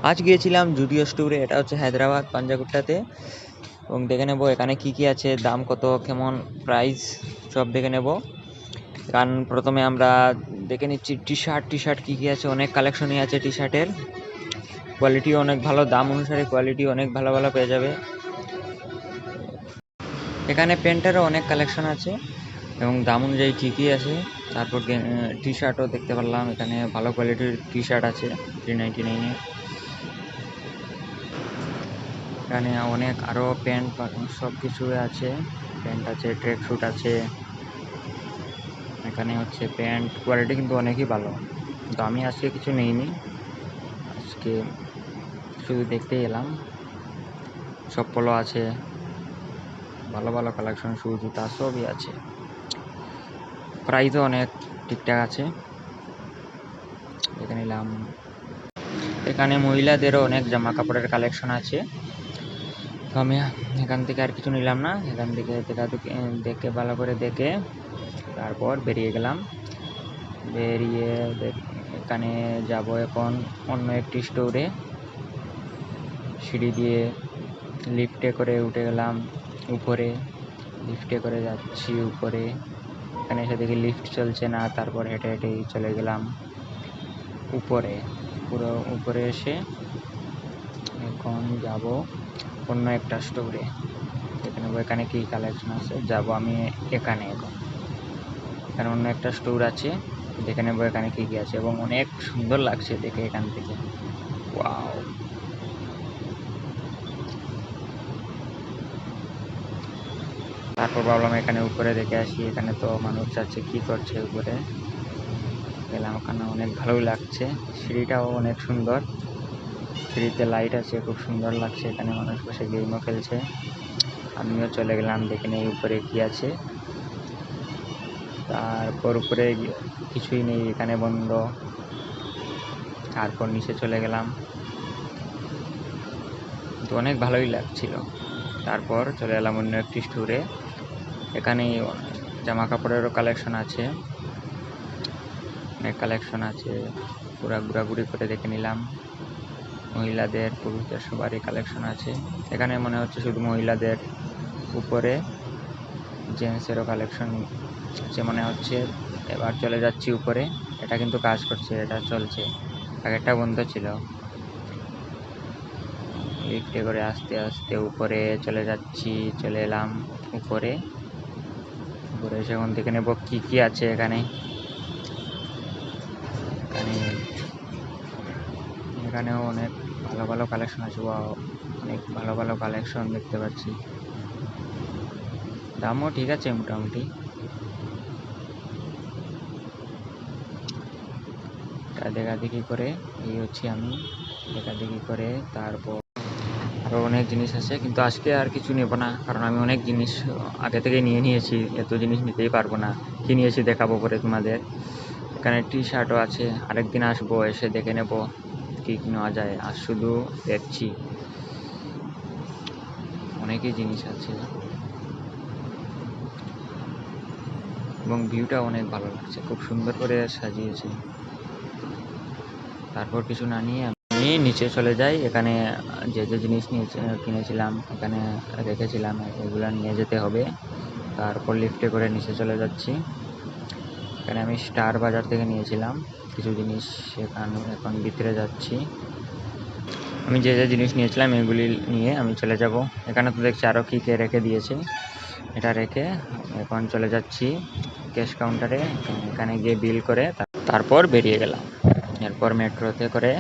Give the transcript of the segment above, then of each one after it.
আজ গিয়েছিলাম জুডিও স্টোরে, এটা হচ্ছে হায়দ্রাবাদ পাঞ্জাগুট্টাতে, এবং দেখে নেব এখানে কি কি আছে, দাম কত, কেমন প্রাইস, সব দেখে নেব। কারণ প্রথমে আমরা দেখে নিচ্ছি টি শার্ট কি কি আছে। অনেক কালেকশনই আছে টি শার্টের, কোয়ালিটি অনেক ভালো, দাম অনুসারে কোয়ালিটি অনেক ভালো ভালো পেয়ে যাবে। এখানে প্যান্টেরও অনেক কালেকশন আছে এবং দাম অনুযায়ী ঠিকই আছে। তারপর টি শার্টও দেখতে পারলাম, এখানে ভালো কোয়ালিটির টি শার্ট আছে 399-এ। এখানে অনেক আরও প্যান্ট সব কিছু আছে, প্যান্ট আছে, ট্রেক স্যুট আছে। এখানে হচ্ছে প্যান্ট কোয়ালিটি কিন্তু অনেকই ভালো, কিন্তু আমি আজকে কিছু নেইনি, আজকে শুধু দেখতেই এলাম। সব পলো আছে, ভালো ভালো কালেকশন, শু জুতা সবই আছে, প্রাইসও অনেক ঠিকঠাক আছে, দেখে নিলাম। এখানে মহিলাদেরও অনেক জামা কাপড়ের কালেকশন আছে, তো আমি এখান থেকে আর কিছু নিলাম না। এখান থেকে দেখে ভালো করে দেখে তারপর বেরিয়ে গেলাম। বেরিয়ে এখানে যাব এখন অন্য একটি স্টোরে। সিঁড়ি দিয়ে লিফটে করে উঠে গেলাম উপরে, লিফটে করে যাচ্ছি উপরে। এখানে এসে দেখি লিফট চলছে না, তারপর হেঁটে হেঁটেই চলে গেলাম উপরে। পুরো উপরে এসে এখন যাব অন্য একটা স্টোরে, দেখে নেবো এখানে কী কালেকশন আছে। যাব আমি এখানে, এখানে অন্য একটা স্টোর আছে, দেখে নেবো এখানে কী কী আছে, এবং অনেক সুন্দর লাগছে দেখে এখান থেকে। ওয়াও, তারপর ভাবলাম এখানে উপরে দেখে আসি, এখানে তো মানুষ যাচ্ছে, কী করছে উপরে। গেলাম, ওখানে অনেক ভালোই লাগছে, সিঁড়িটাও অনেক সুন্দর, সিঁড়িতে লাইট আছে, খুব সুন্দর লাগছে। এখানে মানুষ বসে গেমও খেলছে, আমিও চলে গেলাম দেখে নেই উপরে কী আছে। তারপর উপরে কিছুই নেই, এখানে বন্ধ। তারপর নিচে চলে গেলাম, তো অনেক ভালোই লাগছিল। তারপর চলে এলাম অন্য একটি স্টোরে, এখানে জামা কাপড়েরও কালেকশন আছে, অনেক কালেকশন আছে, পুরা ঘোরাঘুরি করে দেখে নিলাম। মহিলাদের পুরুষদের সবারই কালেকশন আছে, এখানে মনে হচ্ছে শুধু মহিলাদের, উপরে জেন্টসেরও কালেকশন আছে মনে হচ্ছে। এবার চলে যাচ্ছি উপরে, এটা কিন্তু কাজ করছে, এটা চলছে, আগেরটা বন্ধ ছিল। লিফটে করে আস্তে আস্তে উপরে চলে যাচ্ছি, চলে এলাম উপরে। উপরে এসে এখন দেখে নেব কী কী আছে এখানে। এখানেও অনেক ভালো ভালো কালেকশন আছে, অনেক ভালো ভালো কালেকশন দেখতে পাচ্ছি, দামও ঠিক আছে মোটামুটি। দেখাদেখি করে এই হচ্ছে আমি, দেখাদেখি করে তারপর আরও অনেক জিনিস আছে, কিন্তু আজকে আর কিছু নেব না, কারণ আমি অনেক জিনিস আগে থেকে নিয়ে নিয়েছি, এত জিনিস নিতেই পারবো না। কী নিয়েছি দেখাবো পরে তোমাদের। এখানে টি শার্টও আছে, আরেকদিন আসবো, এসে দেখে নেব কী কী নেওয়া যায়, আর শুধু দেখছি, অনেকই জিনিস আছে এবং ভিউটা অনেক ভালো লাগছে, খুব সুন্দর করে সাজিয়েছে। তারপর কিছু না নিয়ে আমি নিচে চলে যাই, এখানে যে যে জিনিস কিনেছিলাম এখানে রেখেছিলাম, এগুলো নিয়ে যেতে হবে। তারপর লিফটে করে নিচে চলে যাচ্ছি। এখানে আমি স্টার বাজার থেকে নিয়েছিলাম কিছু জিনিস, সেখানে এখন ভিতরে যাচ্ছি। আমি যে যে জিনিস নিয়েছিলাম এগুলি নিয়ে আমি চলে যাব। এখানে তো দেখছি আরও কী কে রেখে দিয়েছে, এটা রেখে এখন চলে যাচ্ছি ক্যাশ কাউন্টারে, এখানে গিয়ে বিল করে তারপর বেরিয়ে গেলাম। এরপর মেট্রোতে করে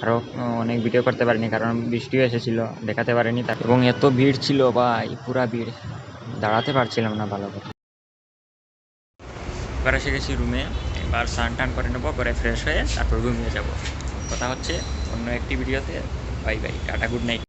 আরও অনেক ভিডিও করতে পারিনি, কারণ বৃষ্টিও এসেছিল, দেখাতে পারিনি, এবং এত ভিড় ছিল ভাই, পুরা ভিড়, দাঁড়াতে পারছিলাম না ভালো করে। এবার এসে গেছি রুমে, এবার স্নান টান করে নেবো, করে ফ্রেশ হয়ে তারপর ঘুমিয়ে যাব। কথা হচ্ছে অন্য একটি ভিডিওতে। Bye bye, tata, good night.